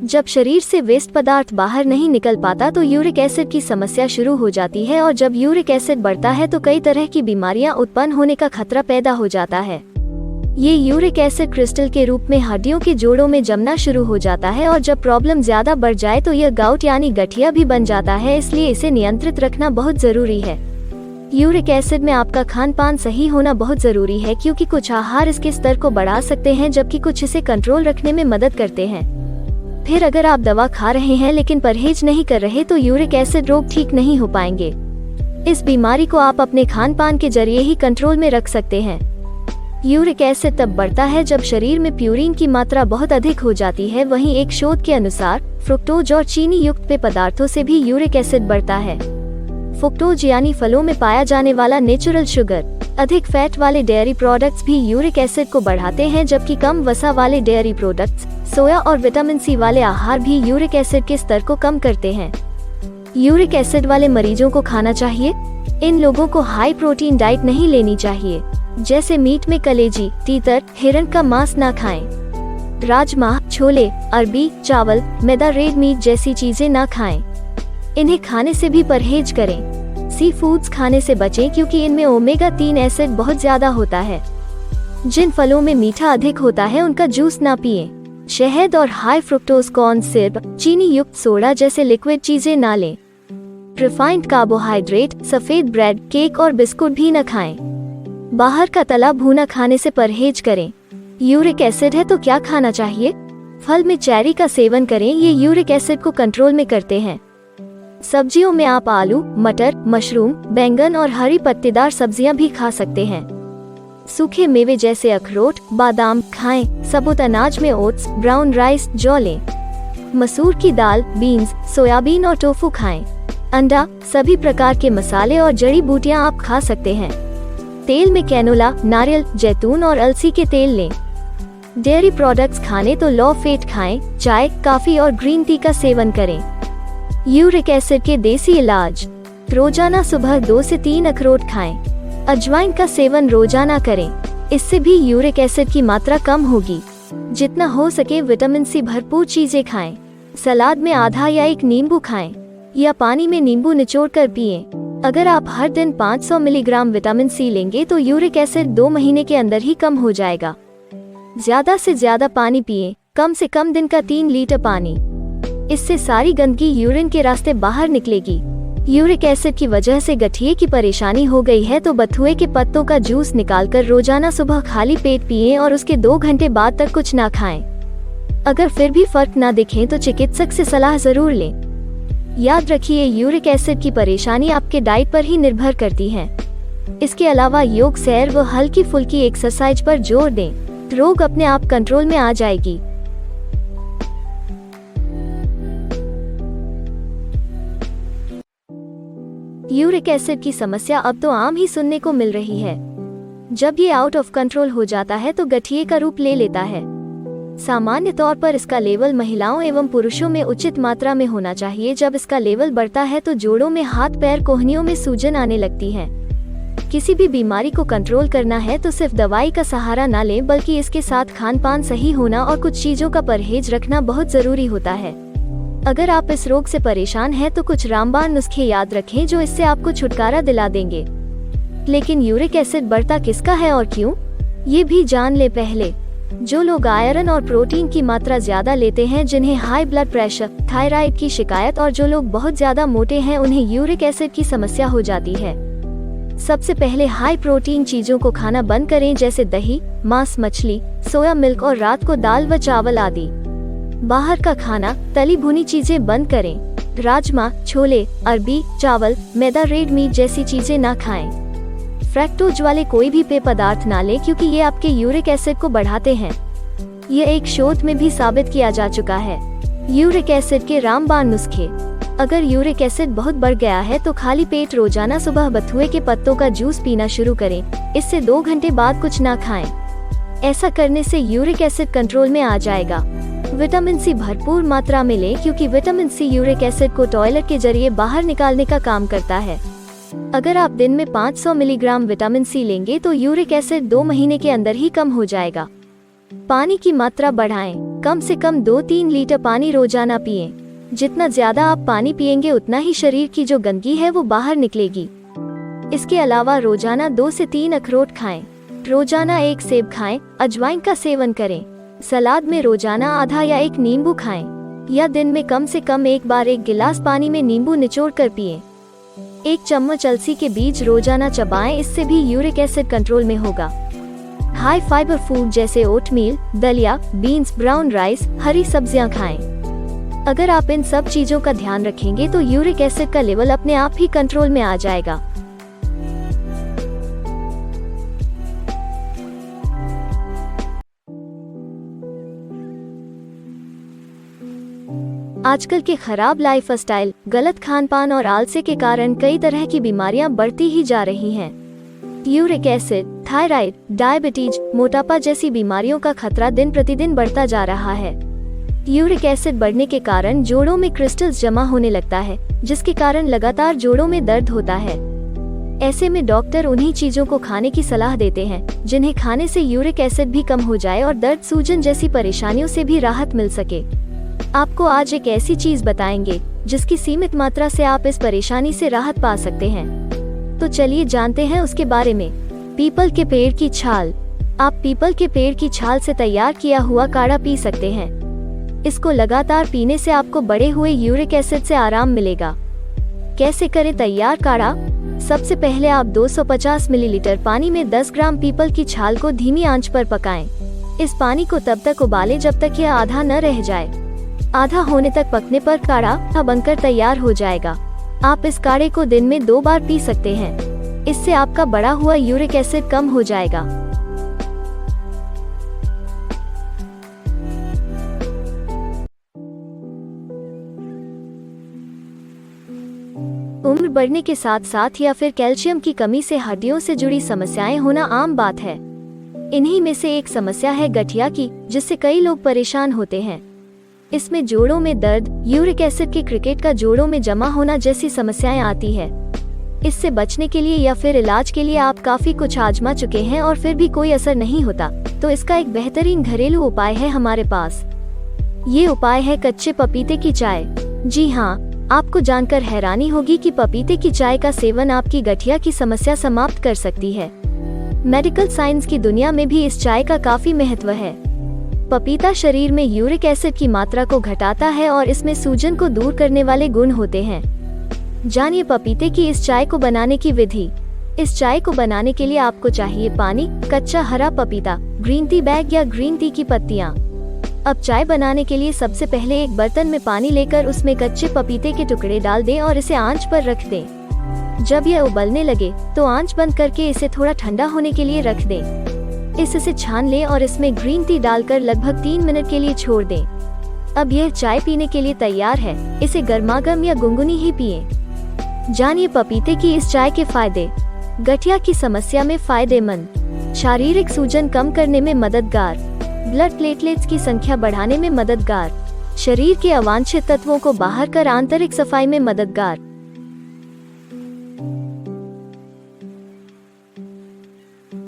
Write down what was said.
जब शरीर से वेस्ट पदार्थ बाहर नहीं निकल पाता तो यूरिक एसिड की समस्या शुरू हो जाती है, और जब यूरिक एसिड बढ़ता है तो कई तरह की बीमारियां उत्पन्न होने का खतरा पैदा हो जाता है। ये यूरिक एसिड क्रिस्टल के रूप में हड्डियों के जोड़ों में जमना शुरू हो जाता है, और जब प्रॉब्लम ज्यादा बढ़ जाए तो यह गाउट यानी गठिया भी बन जाता है, इसलिए इसे नियंत्रित रखना बहुत जरूरी है। यूरिक एसिड में आपका खान पान सही होना बहुत जरूरी है, क्योंकि कुछ आहार इसके स्तर को बढ़ा सकते हैं जबकि कुछ इसे कंट्रोल रखने में मदद करते हैं। फिर अगर आप दवा खा रहे हैं लेकिन परहेज नहीं कर रहे तो यूरिक एसिड रोग ठीक नहीं हो पाएंगे। इस बीमारी को आप अपने खान पान के जरिए ही कंट्रोल में रख सकते हैं। यूरिक एसिड तब बढ़ता है जब शरीर में प्यूरिन की मात्रा बहुत अधिक हो जाती है। वहीं एक शोध के अनुसार फ्रुक्टोज और चीनी युक्त पेय पदार्थों से भी यूरिक एसिड बढ़ता है। फ्रुक्टोज यानी फलों में पाया जाने वाला नेचुरल शुगर, अधिक फैट वाले डेयरी प्रोडक्ट्स भी यूरिक एसिड को बढ़ाते हैं, जबकि कम वसा वाले डेयरी प्रोडक्ट्स, सोया और विटामिन सी वाले आहार भी यूरिक एसिड के स्तर को कम करते हैं। यूरिक एसिड वाले मरीजों को खाना चाहिए। इन लोगों को हाई प्रोटीन डाइट नहीं लेनी चाहिए, जैसे मीट में कलेजी, तीतर, हिरण का मांस ना खाएं। राजमा, छोले, अरबी, चावल, मैदा, रेड मीट जैसी चीजें ना खाएं। इन्हें खाने से भी परहेज करें। सी फूड्स खाने से बचें क्योंकि इनमें ओमेगा 3 एसिड बहुत ज्यादा होता है। जिन फलों में मीठा अधिक होता है उनका जूस ना पिएं। शहद और हाई फ्रुक्टोज कॉर्न सिरप, चीनी युक्त सोडा जैसे लिक्विड चीजें ना लें। रिफाइंड कार्बोहाइड्रेट, सफेद ब्रेड, केक और बिस्कुट भी न खाएं। बाहर का तला भुना खाने से परहेज करें। यूरिक एसिड है तो क्या खाना चाहिए? फल में चेरी का सेवन करें, ये यूरिक एसिड को कंट्रोल में करते हैं। सब्जियों में आप आलू, मटर, मशरूम, बैंगन और हरी पत्तेदार सब्जियां भी खा सकते हैं। सूखे मेवे जैसे अखरोट, बादाम खाएं। सबूत अनाज में ओट्स, ब्राउन राइस, जौ लें। मसूर की दाल, बीन्स, सोयाबीन और टोफू खाएं। अंडा, सभी प्रकार के मसाले और जड़ी बूटियां आप खा सकते हैं। तेल में कैनोला, नारियल, जैतून और अलसी के तेल लें। डेयरी प्रोडक्ट्स खाने तो लो फैट खाएं। चाय, कॉफी और ग्रीन टी का सेवन करें। यूरिक एसिड के देसी इलाज, रोजाना सुबह 2 से 3 अखरोट खाएं। अजवाइन का सेवन रोजाना करें, इससे भी यूरिक एसिड की मात्रा कम होगी। जितना हो सके विटामिन सी भरपूर चीजें खाएं। सलाद में आधा या 1 नींबू खाएं या पानी में नींबू निचोड़कर पिएं। अगर आप हर दिन 500 मिलीग्राम विटामिन सी लेंगे तो यूरिक एसिड 2 महीने के अंदर ही कम हो जाएगा। ज्यादा से ज्यादा पानी पिएं, कम से कम दिन का 3 लीटर पानी। इससे सारी गंदगी यूरिन के रास्ते बाहर निकलेगी। यूरिक एसिड की वजह से गठिए की परेशानी हो गई है तो बथुए के पत्तों का जूस निकालकर रोजाना सुबह खाली पेट पिएं और उसके 2 घंटे बाद तक कुछ ना खाएं। अगर फिर भी फर्क ना दिखे तो चिकित्सक से सलाह जरूर लें। याद रखिए, यूरिक एसिड की परेशानी आपके डाइट पर ही निर्भर करती है। इसके अलावा योग, सैर व हल्की फुल्की एक्सरसाइज पर जोर दें। रोग अपने आप कंट्रोल में आ जाएगी। यूरिक एसिड की समस्या अब तो आम ही सुनने को मिल रही है। जब ये आउट ऑफ कंट्रोल हो जाता है तो गठिए का रूप ले लेता है। सामान्य तौर पर इसका लेवल महिलाओं एवं पुरुषों में उचित मात्रा में होना चाहिए। जब इसका लेवल बढ़ता है तो जोड़ों में, हाथ पैर, कोहनियों में सूजन आने लगती है। किसी भी बीमारी को कंट्रोल करना है तो सिर्फ दवाई का सहारा ना लें, बल्कि इसके साथ खान पान सही होना और कुछ चीजों का परहेज रखना बहुत जरूरी होता है। अगर आप इस रोग से परेशान हैं तो कुछ रामबाण नुस्खे याद रखें जो इससे आपको छुटकारा दिला देंगे। लेकिन यूरिक एसिड बढ़ता किसका है और क्यों, ये भी जान ले पहले। जो लोग आयरन और प्रोटीन की मात्रा ज्यादा लेते हैं, जिन्हें हाई ब्लड प्रेशर, थायराइड की शिकायत और जो लोग बहुत ज्यादा मोटे हैं, उन्हें यूरिक एसिड की समस्या हो जाती है। सबसे पहले हाई प्रोटीन चीजों को खाना बंद करें, जैसे दही, मांस, मछली, सोया मिल्क और रात को दाल व चावल आदि। बाहर का खाना, तली भुनी चीजें बंद करें। राजमा, छोले, अरबी, चावल, मैदा, रेड मीट जैसी चीजें ना खाएं। फ्रैक्टोज वाले कोई भी पेय पदार्थ ना लें क्योंकि ये आपके यूरिक एसिड को बढ़ाते हैं। ये एक शोध में भी साबित किया जा चुका है। यूरिक एसिड के रामबाण नुस्खे। अगर यूरिक एसिड बहुत बढ़ गया है तो खाली पेट रोजाना सुबह बथुए के पत्तों का जूस पीना शुरू करें। इससे 2 घंटे बाद कुछ ना खाएं। ऐसा करने से यूरिक एसिड कंट्रोल में आ जाएगा। विटामिन सी भरपूर मात्रा में लें क्योंकि विटामिन सी यूरिक एसिड को टॉयलेट के जरिए बाहर निकालने का काम करता है। अगर आप दिन में 500 मिलीग्राम विटामिन सी लेंगे तो यूरिक एसिड 2 महीने के अंदर ही कम हो जाएगा। पानी की मात्रा बढ़ाएं। कम से कम 2-3 लीटर पानी रोजाना पिएं। जितना ज्यादा आप पानी पिएंगे उतना ही शरीर की जो गंदगी है वो बाहर निकलेगी। इसके अलावा रोजाना 2 से 3 अखरोट खाएं। रोजाना 1 सेब खाएं। अजवाइन का सेवन करें। सलाद में रोजाना आधा या 1 नींबू खाएं, या दिन में कम से कम 1 बार 1 गिलास पानी में नींबू निचोड़ कर पिएं। 1 चम्मच अलसी के बीज रोजाना चबाएं, इससे भी यूरिक एसिड कंट्रोल में होगा। हाई फाइबर फूड जैसे ओटमील, दलिया, बीन्स, ब्राउन राइस, हरी सब्जियां खाएं। अगर आप इन सब चीजों का ध्यान रखेंगे तो यूरिक एसिड का लेवल अपने आप ही कंट्रोल में आ जाएगा। आजकल के खराब लाइफस्टाइल, गलत खान-पान और आलस्य के कारण कई तरह की बीमारियां बढ़ती ही जा रही हैं। यूरिक एसिड, थायराइड, डायबिटीज, मोटापा जैसी बीमारियों का खतरा दिन प्रतिदिन बढ़ता जा रहा है। यूरिक एसिड बढ़ने के कारण जोड़ों में क्रिस्टल्स जमा होने लगता है, जिसके कारण लगातार जोड़ों में दर्द होता है। ऐसे में डॉक्टर उन्हीं चीजों को खाने की सलाह देते हैं जिन्हें खाने से यूरिक एसिड भी कम हो जाए और दर्द, सूजन जैसी परेशानियों से भी राहत मिल सके। आपको आज एक ऐसी चीज बताएंगे जिसकी सीमित मात्रा से आप इस परेशानी से राहत पा सकते हैं। तो चलिए जानते हैं उसके बारे में। पीपल के पेड़ की छाल। आप पीपल के पेड़ की छाल से तैयार किया हुआ काढ़ा पी सकते हैं। इसको लगातार पीने से आपको बढ़े हुए यूरिक एसिड से आराम मिलेगा। कैसे करें तैयार काढ़ा? सबसे पहले आप 250 मिलीलीटर पानी में 10 ग्राम पीपल की छाल को धीमी आंच पर पकाएं। इस पानी को तब तक उबालें जब तक यह आधा न रह जाए। आधा होने तक पकने पर काढ़ा बनकर तैयार हो जाएगा। आप इस काढ़े को दिन में 2 बार पी सकते हैं। इससे आपका बढ़ा हुआ यूरिक एसिड कम हो जाएगा। उम्र बढ़ने के साथ साथ या फिर कैल्शियम की कमी से हड्डियों से जुड़ी समस्याएं होना आम बात है। इन्हीं में से एक समस्या है गठिया की, जिससे कई लोग परेशान होते हैं। इसमें जोड़ों में दर्द, यूरिक एसिड के क्रिकेट का जोड़ों में जमा होना जैसी समस्याएं आती है। इससे बचने के लिए या फिर इलाज के लिए आप काफी कुछ आजमा चुके हैं और फिर भी कोई असर नहीं होता, तो इसका एक बेहतरीन घरेलू उपाय है हमारे पास। ये उपाय है कच्चे पपीते की चाय। जी हाँ, आपको जानकर हैरानी होगी कि पपीते की चाय का सेवन आपकी गठिया की समस्या समाप्त कर सकती है। मेडिकल साइंस की दुनिया में भी इस चाय का काफी महत्व है। पपीता शरीर में यूरिक एसिड की मात्रा को घटाता है और इसमें सूजन को दूर करने वाले गुण होते हैं। जानिए पपीते की इस चाय को बनाने की विधि। इस चाय को बनाने के लिए आपको चाहिए पानी, कच्चा हरा पपीता, ग्रीन टी बैग या ग्रीन टी की पत्तियां। अब चाय बनाने के लिए सबसे पहले एक बर्तन में पानी लेकर उसमें कच्चे पपीते के टुकड़े डाल दें और इसे आंच पर रख दें। जब यह उबलने लगे तो आंच बंद करके इसे थोड़ा ठंडा होने के लिए रख दें। इसे छान लें और इसमें ग्रीन टी डालकर लगभग 3 मिनट के लिए छोड़ दें। अब यह चाय पीने के लिए तैयार है। इसे गर्मागर्म या गुनगुनी ही पिएं। जानिए पपीते की इस चाय के फायदे। गठिया की समस्या में फायदेमंद, शारीरिक सूजन कम करने में मददगार, ब्लड प्लेटलेट्स की संख्या बढ़ाने में मददगार, शरीर के अवांछित तत्वों को बाहर कर आंतरिक सफाई में मददगार,